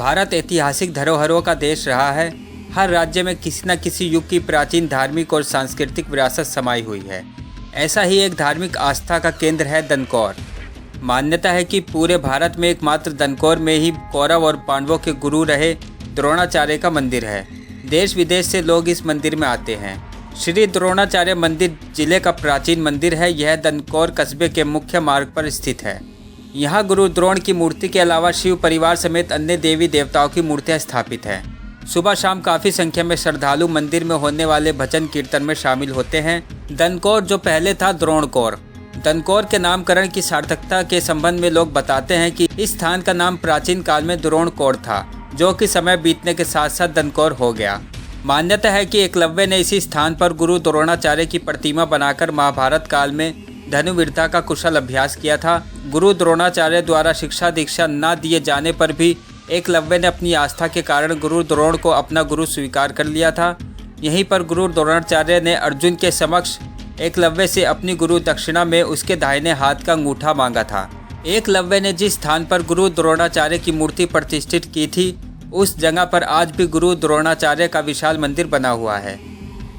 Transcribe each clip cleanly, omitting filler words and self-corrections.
भारत ऐतिहासिक धरोहरों का देश रहा है। हर राज्य में किसी न किसी युग की प्राचीन धार्मिक और सांस्कृतिक विरासत समाई हुई है। ऐसा ही एक धार्मिक आस्था का केंद्र है दनकौर। मान्यता है कि पूरे भारत में एकमात्र दनकौर में ही कौरव और पांडवों के गुरु रहे द्रोणाचार्य का मंदिर है। देश विदेश से लोग इस मंदिर में आते हैं। श्री द्रोणाचार्य मंदिर जिले का प्राचीन मंदिर है। यह दनकौर कस्बे के मुख्य मार्ग पर स्थित है। यहाँ गुरु द्रोण की मूर्ति के अलावा शिव परिवार समेत अन्य देवी देवताओं की मूर्तियाँ स्थापित हैं। सुबह शाम काफ़ी संख्या में श्रद्धालु मंदिर में होने वाले भजन कीर्तन में शामिल होते हैं। दनकौर जो पहले था द्रोणकौर। दनकौर के नामकरण की सार्थकता के संबंध में लोग बताते हैं कि इस स्थान का नाम प्राचीन काल में द्रोणकौर था, जो कि समय बीतने के साथ साथ दनकौर हो गया। मान्यता है कि एकलव्य ने इसी स्थान पर गुरु द्रोणाचार्य की प्रतिमा बनाकर महाभारत काल में धनुर्विद्या का कुशल अभ्यास किया था। गुरु द्रोणाचार्य द्वारा शिक्षा दीक्षा न दिए जाने पर भी एकलव्य ने अपनी आस्था के कारण गुरु द्रोण को अपना गुरु स्वीकार कर लिया था। यहीं पर गुरु द्रोणाचार्य ने अर्जुन के समक्ष एकलव्य से अपनी गुरु दक्षिणा में उसके दाहिने हाथ का अंगूठा मांगा था। एकलव्य ने जिस स्थान पर गुरु द्रोणाचार्य की मूर्ति प्रतिष्ठित की थी, उस जगह पर आज भी गुरु द्रोणाचार्य का विशाल मंदिर बना हुआ है।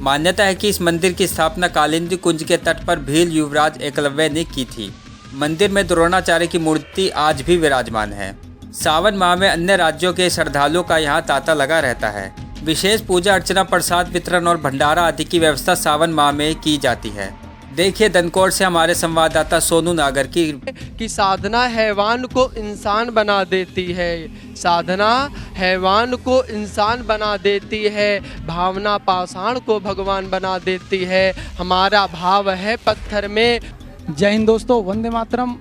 मान्यता है कि इस मंदिर की स्थापना कालिंदी कुंज के तट पर भील युवराज एकलव्य ने की थी। मंदिर में द्रोणाचार्य की मूर्ति आज भी विराजमान है। सावन माह में अन्य राज्यों के श्रद्धालुओं का यहाँ तांता लगा रहता है। विशेष पूजा अर्चना, प्रसाद वितरण और भंडारा आदि की व्यवस्था सावन माह में की जाती है। देखिए दनकौर से हमारे संवाददाता सोनू नागर की साधना हैवान को इंसान बना देती है। साधना हैवान को इंसान बना देती है। भावना पाषाण को भगवान बना देती है। हमारा भाव है पत्थर में। जय हिंद दोस्तों, वंदे मातरम।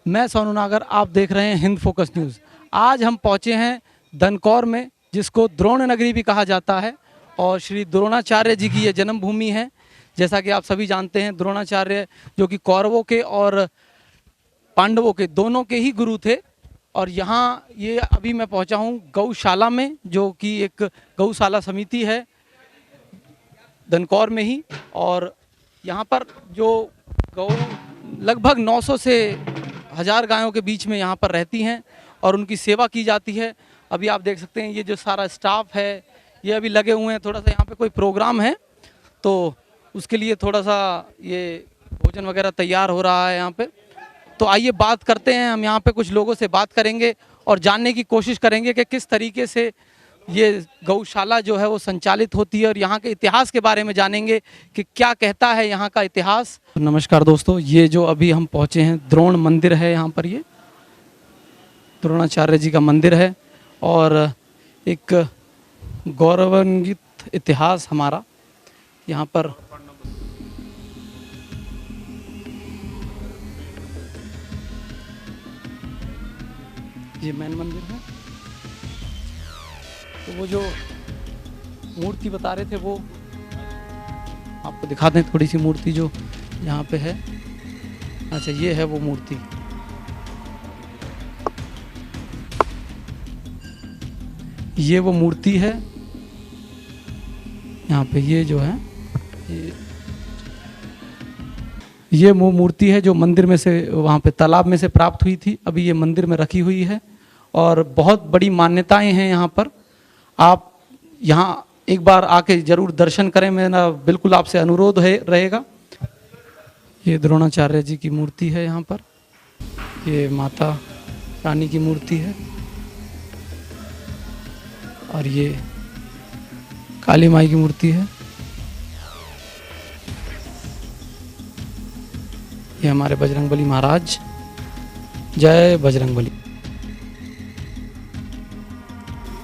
मैं सोनू नागर, आप देख रहे हैं हिंद फोकस न्यूज़। आज हम पहुंचे हैं दनकौर में, जिसको द्रोण नगरी भी कहा जाता है और श्री द्रोणाचार्य जी की ये जन्मभूमि है। जैसा कि आप सभी जानते हैं, द्रोणाचार्य जो कि कौरवों के और पांडवों के दोनों के ही गुरु थे। और यहाँ ये अभी मैं पहुंचा हूँ गौशाला में, जो कि एक गौशाला समिति है दनकौर में ही। और यहाँ पर जो गौ लगभग 900 से 1000 गायों के बीच में यहाँ पर रहती हैं और उनकी सेवा की जाती है। अभी आप देख सकते हैं ये जो सारा स्टाफ है ये अभी लगे हुए हैं। थोड़ा सा यहाँ पे कोई प्रोग्राम है तो उसके लिए थोड़ा सा ये भोजन वगैरह तैयार हो रहा है यहाँ पे। तो आइए बात करते हैं, हम यहाँ पे कुछ लोगों से बात करेंगे और जानने की कोशिश करेंगे कि किस तरीके से ये गौशाला जो है वो संचालित होती है और यहाँ के इतिहास के बारे में जानेंगे कि क्या कहता है यहाँ का इतिहास। नमस्कार दोस्तों, ये जो अभी हम पहुँचे हैं द्रोण मंदिर है। यहाँ पर ये द्रोणाचार्य जी का मंदिर है और एक गौरवान्वित इतिहास हमारा यहाँ पर। ये मेन मंदिर है। तो वो जो मूर्ति बता रहे थे वो आपको दिखा दें, थोड़ी सी मूर्ति जो यहाँ पे है। अच्छा, ये है वो मूर्ति। ये वो मूर्ति है यहाँ पे। ये जो है ये वो मूर्ति है जो मंदिर में से, वहाँ पे तालाब में से प्राप्त हुई थी। अभी ये मंदिर में रखी हुई है और बहुत बड़ी मान्यताएं हैं यहाँ पर। आप यहाँ एक बार आके जरूर दर्शन करें, मेरा बिल्कुल आपसे अनुरोध है रहेगा। ये द्रोणाचार्य जी की मूर्ति है यहाँ पर। ये माता रानी की मूर्ति है और ये काली माई की मूर्ति है। ये हमारे बजरंगबली महाराज। जय बजरंगबली।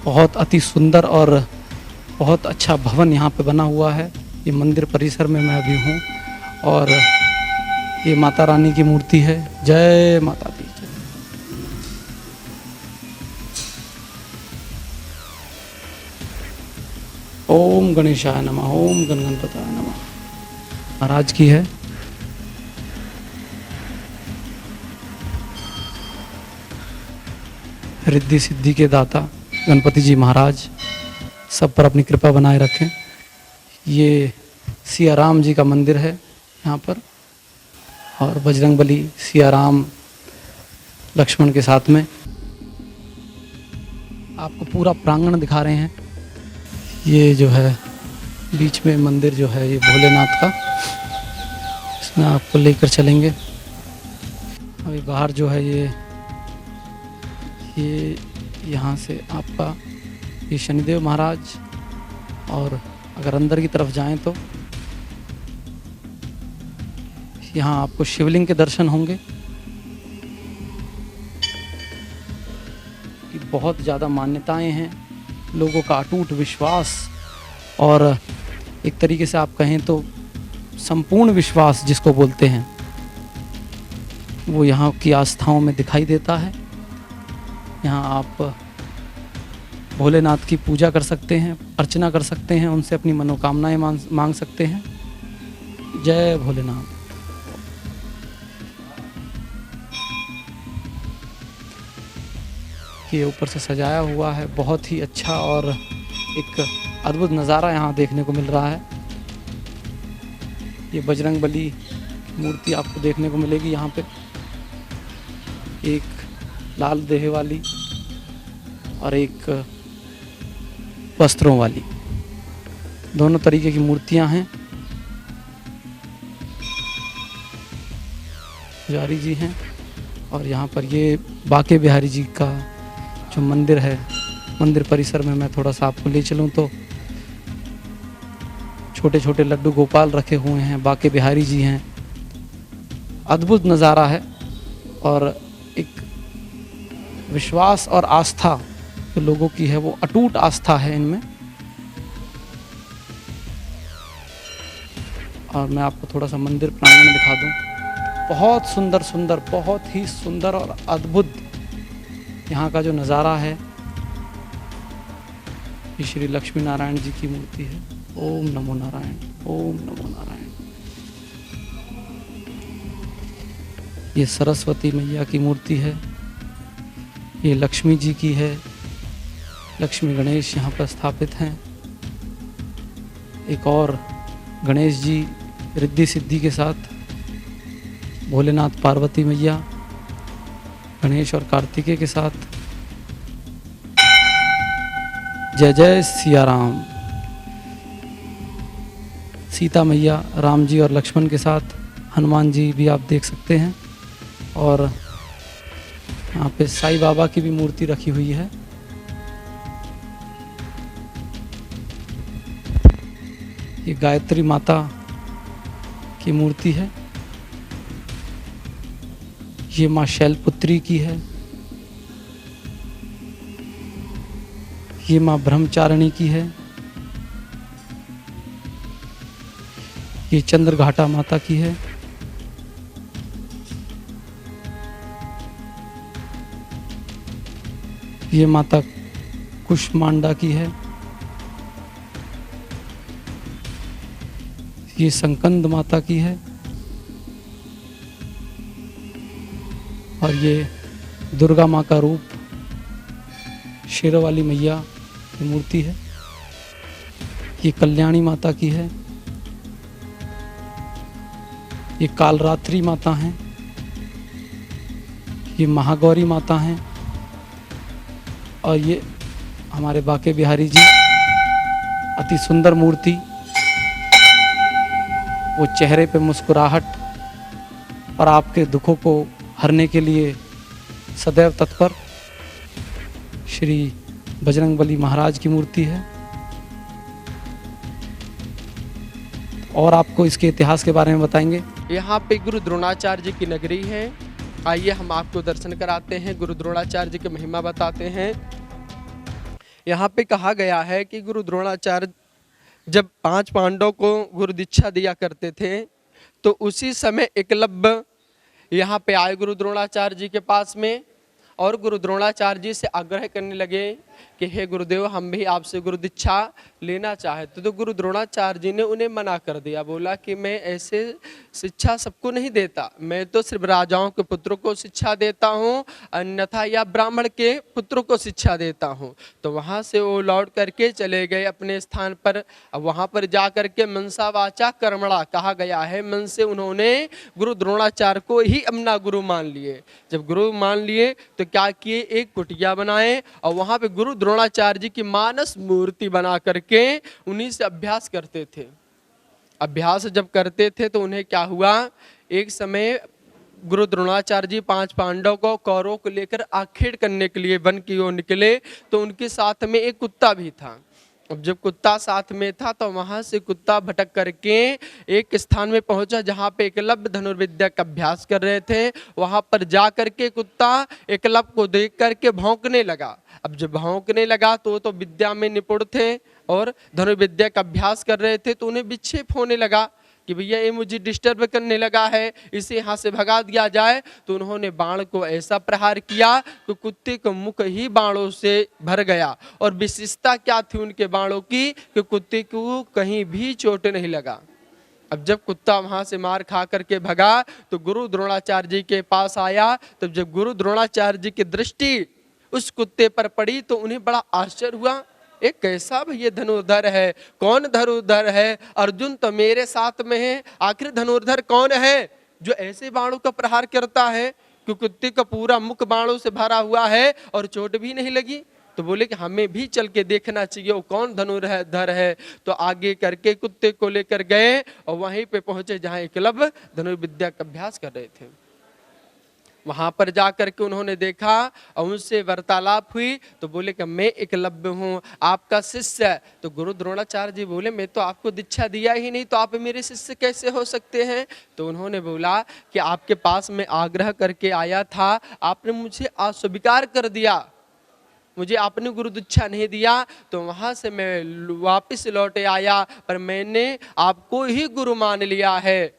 बहुत अति सुंदर और बहुत अच्छा भवन यहाँ पे बना हुआ है। ये मंदिर परिसर में मैं अभी हूँ और ये माता रानी की मूर्ति है। जय माता दी। ओम गणेशाय नमः, ओम गणगणपताय नमः। महाराज की है। रिद्धि सिद्धि के दाता गणपति जी महाराज सब पर अपनी कृपा बनाए रखें। ये सिया राम जी का मंदिर है यहाँ पर और बजरंगबली सिया राम लक्ष्मण के साथ में। आपको पूरा प्रांगण दिखा रहे हैं। ये जो है बीच में मंदिर जो है ये भोलेनाथ का, इसमें आपको लेकर चलेंगे। अभी बाहर जो है ये यहाँ से आपका ये शनिदेव महाराज, और अगर अंदर की तरफ जाएं तो यहाँ आपको शिवलिंग के दर्शन होंगे। कि बहुत ज़्यादा मान्यताएं हैं, लोगों का अटूट विश्वास और एक तरीके से आप कहें तो संपूर्ण विश्वास जिसको बोलते हैं, वो यहाँ की आस्थाओं में दिखाई देता है। यहाँ आप भोलेनाथ की पूजा कर सकते हैं, अर्चना कर सकते हैं, उनसे अपनी मनोकामनाएं मांग सकते हैं। जय भोलेनाथ। ये ऊपर से सजाया हुआ है, बहुत ही अच्छा और एक अद्भुत नज़ारा यहाँ देखने को मिल रहा है। ये बजरंग बली मूर्ति आपको देखने को मिलेगी यहाँ पे, एक लाल देह वाली और एक वस्त्रों वाली, दोनों तरीके की मूर्तियाँ हैं। पुजारी जी हैं, और यहाँ पर ये बाके बिहारी जी का जो मंदिर है, मंदिर परिसर में मैं थोड़ा सा आपको ले चलूँ तो छोटे छोटे लड्डू गोपाल रखे हुए हैं, बाके बिहारी जी हैं। अद्भुत नज़ारा है, और एक विश्वास और आस्था जो लोगों की है, वो अटूट आस्था है इनमें। और मैं आपको थोड़ा सा मंदिर प्रांगण दिखा दूं। बहुत सुंदर सुंदर, बहुत ही सुंदर और अद्भुत यहाँ का जो नज़ारा है। ये श्री लक्ष्मी नारायण जी की मूर्ति है। ओम नमो नारायण, ओम नमो नारायण। ये सरस्वती मैया की मूर्ति है, ये लक्ष्मी जी की है। लक्ष्मी गणेश यहाँ पर स्थापित हैं। एक और गणेश जी रिद्धि सिद्धि के साथ, भोलेनाथ पार्वती मैया, गणेश और कार्तिकेय के साथ। जय जय सिया राम। सीता मैया, राम जी और लक्ष्मण के साथ, हनुमान जी भी आप देख सकते हैं। और यहाँ पे साईं बाबा की भी मूर्ति रखी हुई है। ये गायत्री माता की मूर्ति है। ये माँ शैलपुत्री की है। ये माँ ब्रह्मचारिणी की है। ये चंद्रघाटा माता की है। ये माता कुष्मांडा की है। ये संकंद माता की है। और ये दुर्गा माँ का रूप, शेरों वाली मैया की मूर्ति है। ये कल्याणी माता की है। ये कालरात्रि माता हैं। ये महागौरी माता हैं। और ये हमारे बाके बिहारी जी, अति सुंदर मूर्ति, वो चेहरे पे मुस्कुराहट और आपके दुखों को हरने के लिए सदैव तत्पर, श्री बजरंगबली महाराज की मूर्ति है। और आपको इसके इतिहास के बारे में बताएंगे। यहाँ पे गुरु द्रोणाचार्य जी की नगरी है। आइए हम आपको दर्शन कराते हैं, गुरु द्रोणाचार्य जी की महिमा बताते हैं। यहाँ पे कहा गया है कि गुरु द्रोणाचार्य जब 5 पांडवों को गुरु दीक्षा दिया करते थे, तो उसी समय एकलव्य यहाँ पे आए गुरु द्रोणाचार्य जी के पास में, और गुरु द्रोणाचार्य जी से आग्रह करने लगे कि हे गुरुदेव, हम भी आपसे गुरु दीक्षा लेना चाहते। तो गुरु द्रोणाचार्य जी ने उन्हें मना कर दिया, बोला कि मैं ऐसे शिक्षा सबको नहीं देता, मैं तो सिर्फ राजाओं के पुत्रों को शिक्षा देता हूँ, अन्यथा या ब्राह्मण के पुत्रों को शिक्षा देता हूँ। तो वहाँ से वो लौट करके चले गए अपने स्थान पर। अब वहाँ पर जा करके मनसा वाचा कर्मणा कहा गया है, मन से उन्होंने गुरु द्रोणाचार्य को ही अपना गुरु मान लिए। जब गुरु मान लिए तो क्या किए, एक कुटिया बनाए और वहाँ पे गुरु गुरु द्रोणाचार्य जी की मानस मूर्ति बना करके उन्हीं से अभ्यास करते थे। अभ्यास जब करते थे तो उन्हें क्या हुआ, एक समय गुरु द्रोणाचार्य जी 5 पांडव को कौरवों को लेकर आखेड़ करने के लिए वन की ओर निकले, तो उनके साथ में एक कुत्ता भी था। अब जब कुत्ता साथ में था तो वहां से कुत्ता भटक करके एक स्थान में पहुंचा जहां पे एकलव्य धनुर्विद्या का अभ्यास कर रहे थे। वहां पर जा करके कुत्ता एकलव्य को देख करके भौंकने लगा। अब जब भौंकने लगा तो विद्या में निपुण थे और धनुर्विद्या का अभ्यास कर रहे थे, तो उन्हें विक्षेप होने लगा कि भैया ये मुझे डिस्टर्ब करने लगा है, इसे यहाँ से भगा दिया जाए। तो उन्होंने बाण को ऐसा प्रहार किया कि कुत्ते का मुख ही बाणों से भर गया। और विशेषता क्या थी उनके बाणों की कि कुत्ते को कहीं भी चोट नहीं लगा। अब जब कुत्ता वहां से मार खा करके भगा तो गुरु द्रोणाचार्य जी के पास आया। तब जब गुरु द्रोणाचार्य जी की दृष्टि उस कुत्ते पर पड़ी तो उन्हें बड़ा आश्चर्य हुआ, एक कैसा भैया धनुर्धर है, कौन धनुर्धर है, अर्जुन तो मेरे साथ में है, आखिर धनुर्धर कौन है जो ऐसे बाणों का प्रहार करता है कि कुत्ते का पूरा मुख बाणों से भरा हुआ है और चोट भी नहीं लगी। तो बोले कि हमें भी चल के देखना चाहिए वो कौन धनुर्धर है। तो आगे करके कुत्ते को लेकर गए और वहीं पे पहुंचे जहां एकलव्य धनुर्विद्या का अभ्यास कर रहे थे। वहां पर जाकर के उन्होंने देखा और उनसे वार्तालाप हुई। तो बोले कि मैं एकलव्य हूँ, आपका शिष्य। तो गुरु द्रोणाचार्य जी बोले मैं तो आपको दीक्षा दिया ही नहीं, तो आप मेरे शिष्य कैसे हो सकते हैं। तो उन्होंने बोला कि आपके पास मैं आग्रह करके आया था, आपने मुझे अस्वीकार कर दिया, मुझे आपने गुरु दीक्षा नहीं दिया। तो वहां से मैं वापिस लौटे आया, पर मैंने आपको ही गुरु मान लिया है।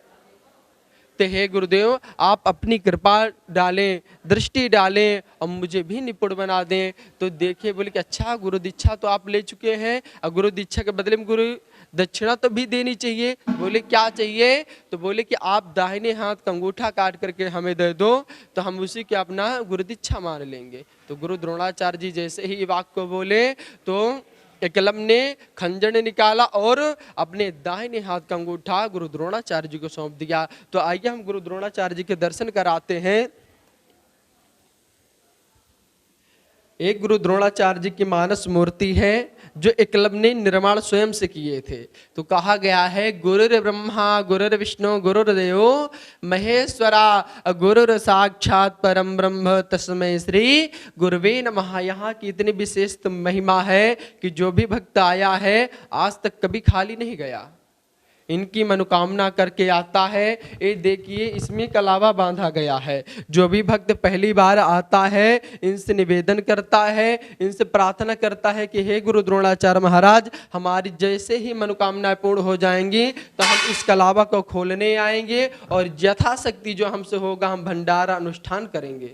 तो हे गुरुदेव आप अपनी कृपा डालें, दृष्टि डालें और मुझे भी निपुण बना दें। तो देखिए बोले कि अच्छा गुरु दीक्षा तो आप ले चुके हैं और गुरु दीक्षा के बदले में गुरु दक्षिणा तो भी देनी चाहिए। बोले क्या चाहिए। तो बोले कि आप दाहिने हाथ का अंगूठा काट करके हमें दे दो तो हम उसी के अपना गुरु दीक्षा मान लेंगे। तो गुरु द्रोणाचार्य जी जैसे ही वाक्य को बोले तो एकलव्य ने खंजर निकाला और अपने दाहिने हाथ का अंगूठा गुरु द्रोणाचार्य जी को सौंप दिया। तो आइए हम गुरु द्रोणाचार्य जी के दर्शन कराते हैं। एक गुरु द्रोणाचार्य जी की मानस मूर्ति है जो एकलव्य ने निर्माण स्वयं से किए थे। तो कहा गया है गुरुर् ब्रह्मा गुरुर्विष्णु गुरुर्देव महेश्वरा गुरुर् साक्षात परम ब्रह्म तस्मै श्री गुरुवे नमः। यहाँ की इतनी विशेष महिमा है कि जो भी भक्त आया है आज तक कभी खाली नहीं गया, इनकी मनोकामना करके आता है। ये देखिए इसमें कलावा बांधा गया है। जो भी भक्त पहली बार आता है इनसे निवेदन करता है, इनसे प्रार्थना करता है कि हे गुरु द्रोणाचार्य महाराज हमारी जैसे ही मनोकामनाएं पूर्ण हो जाएंगी तो हम इस कलावा को खोलने आएंगे और यथाशक्ति जो हमसे होगा हम भंडारा अनुष्ठान करेंगे।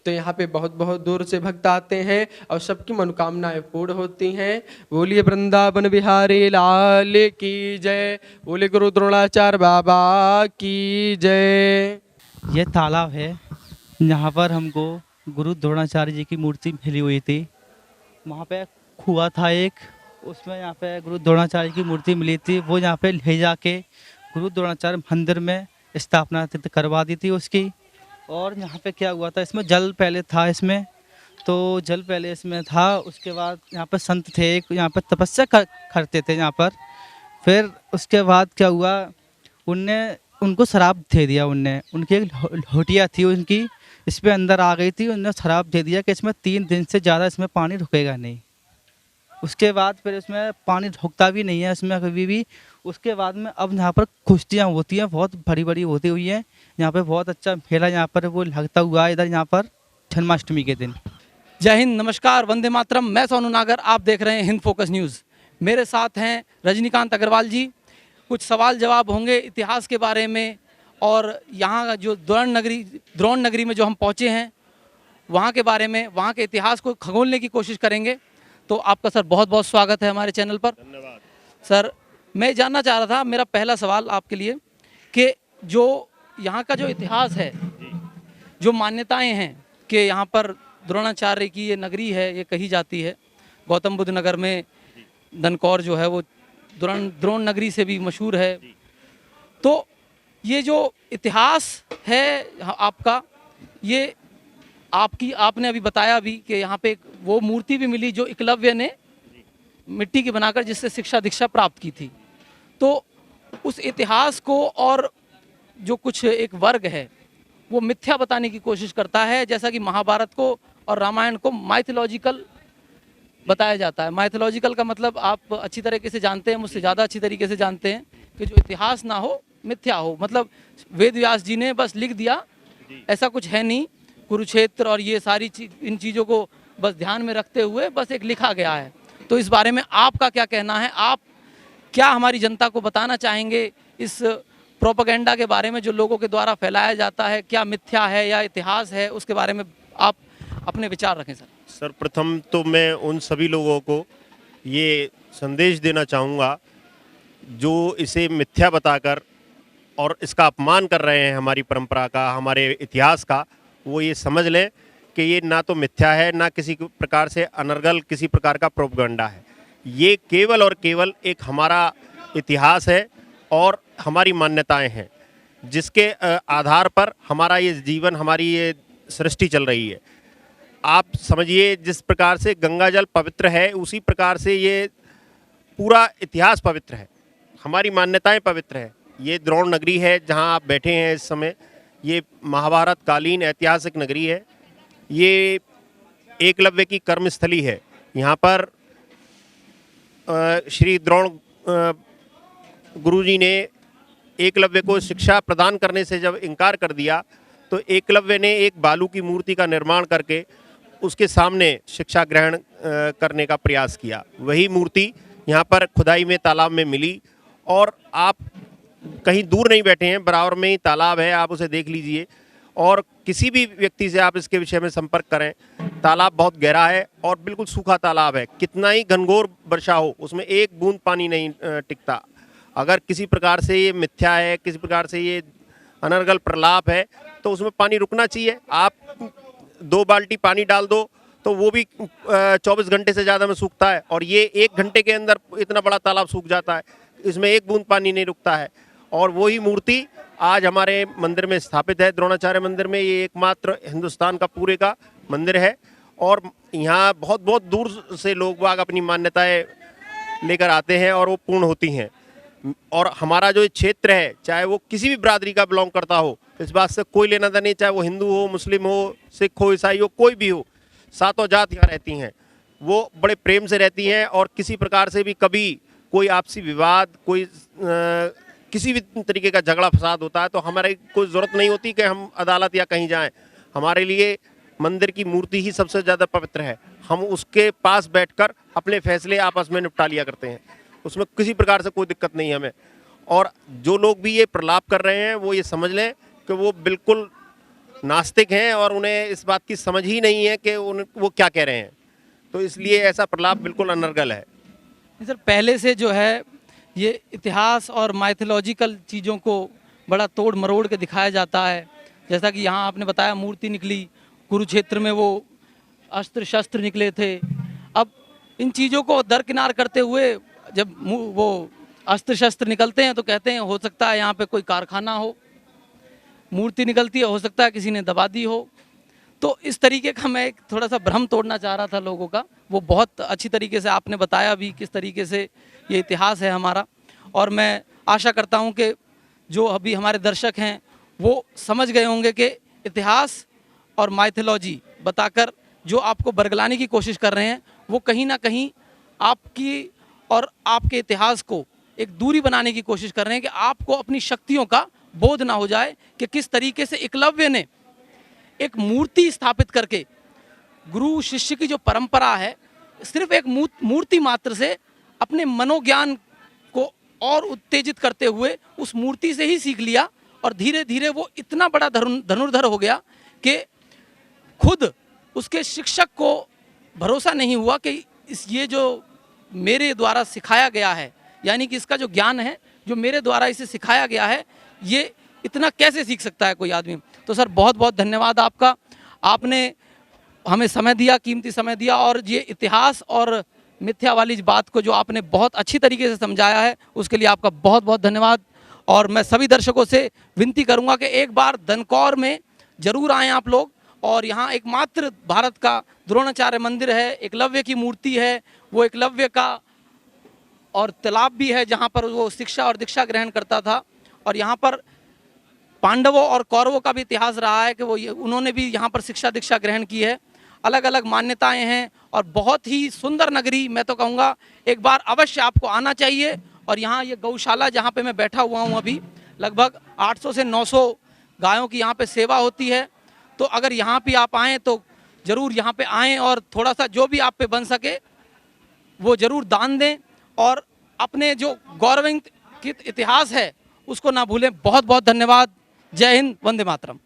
तो यहाँ पे बहुत बहुत दूर से भक्त आते हैं और सबकी मनोकामनाएं पूर्ण होती हैं। बोलिए वृंदावन बिहारी लाल की जय, बोले गुरु द्रोणाचार्य बाबा की जय। ये तालाब है, यहाँ पर हमको गुरु द्रोणाचार्य जी की मूर्ति मिली हुई थी। वहाँ पे कुआं था एक, उसमें यहाँ पे गुरु द्रोणाचार्य की मूर्ति मिली थी। वो यहाँ पे ले जाके गुरु द्रोणाचार्य मंदिर में स्थापना करवा दी थी उसकी। और यहाँ पे क्या हुआ था, इसमें जल पहले था, इसमें तो जल पहले इसमें था। उसके बाद यहाँ पर संत थे, एक यहाँ पर तपस्या करते थे यहाँ पर। फिर उसके बाद क्या हुआ, उनने उनको शराब दे दिया। उनकी एक लोटिया थी उनकी, इस पर अंदर आ गई थी। उन्होंने शराब दे दिया कि इसमें 3 दिन से ज़्यादा इसमें पानी रुकेगा नहीं। उसके बाद फिर इसमें पानी रुकता भी नहीं है इसमें कभी भी। उसके बाद में अब यहाँ पर कुश्तियाँ होती हैं, बहुत बड़ी बड़ी होती हुई हैं। यहाँ पे बहुत अच्छा मेला यहाँ पर वो लगता हुआ है इधर यहाँ पर जन्माष्टमी के दिन। जय हिंद, नमस्कार, वंदे मातरम। मैं सोनू नागर, आप देख रहे हैं हिंद फोकस न्यूज़। मेरे साथ हैं रजनीकांत अग्रवाल जी। कुछ सवाल जवाब होंगे इतिहास के बारे में और यहाँ का जो द्रोण नगरी में जो हम पहुँचे हैं वहाँ के बारे में, वहाँ के इतिहास को खंगोलने की कोशिश करेंगे। तो आपका सर बहुत बहुत स्वागत है हमारे चैनल पर। धन्यवाद सर, मैं जानना चाह रहा था, मेरा पहला सवाल आपके लिए कि जो यहाँ का जो इतिहास है, जो मान्यताएं हैं कि यहाँ पर द्रोणाचार्य की ये नगरी है, ये कही जाती है। गौतम बुद्ध नगर में दनकौर जो है वो द्रोण नगरी से भी मशहूर है। तो ये जो इतिहास है आपका, ये आपने अभी बताया भी कि यहाँ पे वो मूर्ति भी मिली जो एकलव्य ने मिट्टी की बनाकर जिससे शिक्षा दीक्षा प्राप्त की थी। तो उस इतिहास को और जो कुछ एक वर्ग है वो मिथ्या बताने की कोशिश करता है, जैसा कि महाभारत को और रामायण को माइथोलॉजिकल बताया जाता है। माइथोलॉजिकल का मतलब आप अच्छी तरीके से जानते हैं, मुझसे ज़्यादा अच्छी तरीके से जानते हैं कि जो इतिहास ना हो, मिथ्या हो। मतलब वेद व्यास जी ने बस लिख दिया, ऐसा कुछ है नहीं। कुरुक्षेत्र और ये सारी इन चीज़ों को बस ध्यान में रखते हुए बस एक लिखा गया है। तो इस बारे में आपका क्या कहना है? आप क्या हमारी जनता को बताना चाहेंगे इस प्रोपेगेंडा के बारे में जो लोगों के द्वारा फैलाया जाता है? क्या मिथ्या है या इतिहास है, उसके बारे में आप अपने विचार रखें सर। सर्वप्रथम तो मैं उन सभी लोगों को ये संदेश देना चाहूँगा जो इसे मिथ्या बताकर और इसका अपमान कर रहे हैं हमारी परंपरा का, हमारे इतिहास का, वो ये समझ लें कि ये ना तो मिथ्या है, ना किसी प्रकार से अनर्गल किसी प्रकार का प्रोपगंडा है। ये केवल और केवल एक हमारा इतिहास है और हमारी मान्यताएं हैं, जिसके आधार पर हमारा ये जीवन, हमारी ये सृष्टि चल रही है। आप समझिए, जिस प्रकार से गंगा जल पवित्र है, उसी प्रकार से ये पूरा इतिहास पवित्र है, हमारी मान्यताएं पवित्र है। ये द्रोण नगरी है जहां आप बैठे हैं इस समय, ये महाभारत कालीन ऐतिहासिक नगरी है। ये एकलव्य की कर्मस्थली है। यहाँ पर श्री द्रोण गुरुजी ने एकलव्य को शिक्षा प्रदान करने से जब इनकार कर दिया, तो एकलव्य ने एक बालू की मूर्ति का निर्माण करके उसके सामने शिक्षा ग्रहण करने का प्रयास किया। वही मूर्ति यहाँ पर खुदाई में तालाब में मिली, और आप कहीं दूर नहीं बैठे हैं, बराबर में ही तालाब है, आप उसे देख लीजिए। और किसी भी व्यक्ति से आप इसके विषय में संपर्क करें, तालाब बहुत गहरा है और बिल्कुल सूखा तालाब है। कितना ही घनघोर वर्षा हो, उसमें एक बूंद पानी नहीं टिकता। अगर किसी प्रकार से ये मिथ्या है, किसी प्रकार से ये अनर्गल प्रलाप है, तो उसमें पानी रुकना चाहिए। आप 2 बाल्टी पानी डाल दो तो वो भी 24 घंटे से ज़्यादा में सूखता है, और ये 1 घंटे के अंदर इतना बड़ा तालाब सूख जाता है, इसमें एक बूंद पानी नहीं रुकता है। और वही मूर्ति आज हमारे मंदिर में स्थापित है, द्रोणाचार्य मंदिर में। ये एकमात्र हिंदुस्तान का पूरे का मंदिर है, और यहाँ बहुत बहुत दूर से लोग बाग अपनी मान्यताएं लेकर आते हैं और वो पूर्ण होती हैं। और हमारा जो क्षेत्र है, चाहे वो किसी भी बिरादरी का बिलोंग करता हो, इस बात से कोई लेना देना नहीं, चाहे वो हिंदू हो, मुस्लिम हो, सिख हो, ईसाई हो, कोई भी हो, सातों जात यहाँ रहती हैं। वो बड़े प्रेम से रहती हैं, और किसी प्रकार से भी कभी कोई आपसी विवाद, कोई किसी भी तरीके का झगड़ा फसाद होता है तो हमारे कोई ज़रूरत नहीं होती कि हम अदालत या कहीं जाएं। हमारे लिए मंदिर की मूर्ति ही सबसे ज़्यादा पवित्र है। हम उसके पास बैठकर अपने फैसले आपस में निपटा लिया करते हैं, उसमें किसी प्रकार से कोई दिक्कत नहीं है हमें। और जो लोग भी ये प्रलाप कर रहे हैं, वो ये समझ लें कि वो बिल्कुल नास्तिक हैं और उन्हें इस बात की समझ ही नहीं है कि वो क्या कह रहे हैं। तो इसलिए ऐसा प्रलाप बिल्कुल अनर्गल है। सर, पहले से जो है ये इतिहास और माइथोलॉजिकल चीज़ों को बड़ा तोड़ मरोड़ के दिखाया जाता है। जैसा कि यहाँ आपने बताया मूर्ति निकली, कुरुक्षेत्र में वो अस्त्र शस्त्र निकले थे। अब इन चीज़ों को दरकिनार करते हुए जब वो अस्त्र शस्त्र निकलते हैं तो कहते हैं हो सकता है यहाँ पे कोई कारखाना हो, मूर्ति निकलती है हो सकता है किसी ने दबा दी हो। तो इस तरीके का मैं एक थोड़ा सा भ्रम तोड़ना चाह रहा था लोगों का। वो बहुत अच्छी तरीके से आपने बताया भी किस तरीके से ये इतिहास है हमारा। और मैं आशा करता हूँ कि जो अभी हमारे दर्शक हैं वो समझ गए होंगे कि इतिहास और माइथोलॉजी बताकर जो आपको बरगलाने की कोशिश कर रहे हैं वो कहीं ना कहीं आपकी और आपके इतिहास को एक दूरी बनाने की कोशिश कर रहे हैं कि आपको अपनी शक्तियों का बोध ना हो जाए कि किस तरीके से एकलव्य ने एक मूर्ति स्थापित करके गुरु शिष्य की जो परंपरा है, सिर्फ एक मूर्ति मात्र से अपने मनोज्ञान को और उत्तेजित करते हुए उस मूर्ति से ही सीख लिया, और धीरे धीरे वो इतना बड़ा धनुर्धर हो गया कि खुद उसके शिक्षक को भरोसा नहीं हुआ कि ये जो मेरे द्वारा सिखाया गया है, यानी कि इसका जो ज्ञान है जो मेरे द्वारा इसे सिखाया गया है, ये इतना कैसे सीख सकता है कोई आदमी। तो सर बहुत बहुत धन्यवाद आपका, आपने हमें समय दिया, कीमती समय दिया, और ये इतिहास और मिथ्या वाली बात को जो आपने बहुत अच्छी तरीके से समझाया है उसके लिए आपका बहुत बहुत धन्यवाद। और मैं सभी दर्शकों से विनती करूंगा कि एक बार दनकौर में ज़रूर आएँ आप लोग, और यहाँ एकमात्र भारत का द्रोणाचार्य मंदिर है, एकलव्य की मूर्ति है, वो एकलव्य का और तालाब भी है जहाँ पर वो शिक्षा और दीक्षा ग्रहण करता था। और यहाँ पर पांडवों और कौरवों का भी इतिहास रहा है कि उन्होंने भी यहाँ पर शिक्षा दीक्षा ग्रहण की है। अलग अलग मान्यताएं हैं और बहुत ही सुंदर नगरी, मैं तो कहूँगा एक बार अवश्य आपको आना चाहिए। और यहाँ ये गौशाला जहाँ पे मैं बैठा हुआ हूँ अभी, लगभग 800 से 900 गायों की यहाँ पे सेवा होती है। तो अगर यहाँ पे आप आएँ तो ज़रूर यहाँ पे आएँ और थोड़ा सा जो भी आप पे बन सके वो ज़रूर दान दें और अपने जो गौरवान्वित इतिहास है उसको ना भूलें। बहुत बहुत धन्यवाद। जय हिंद, वंदे मातरम।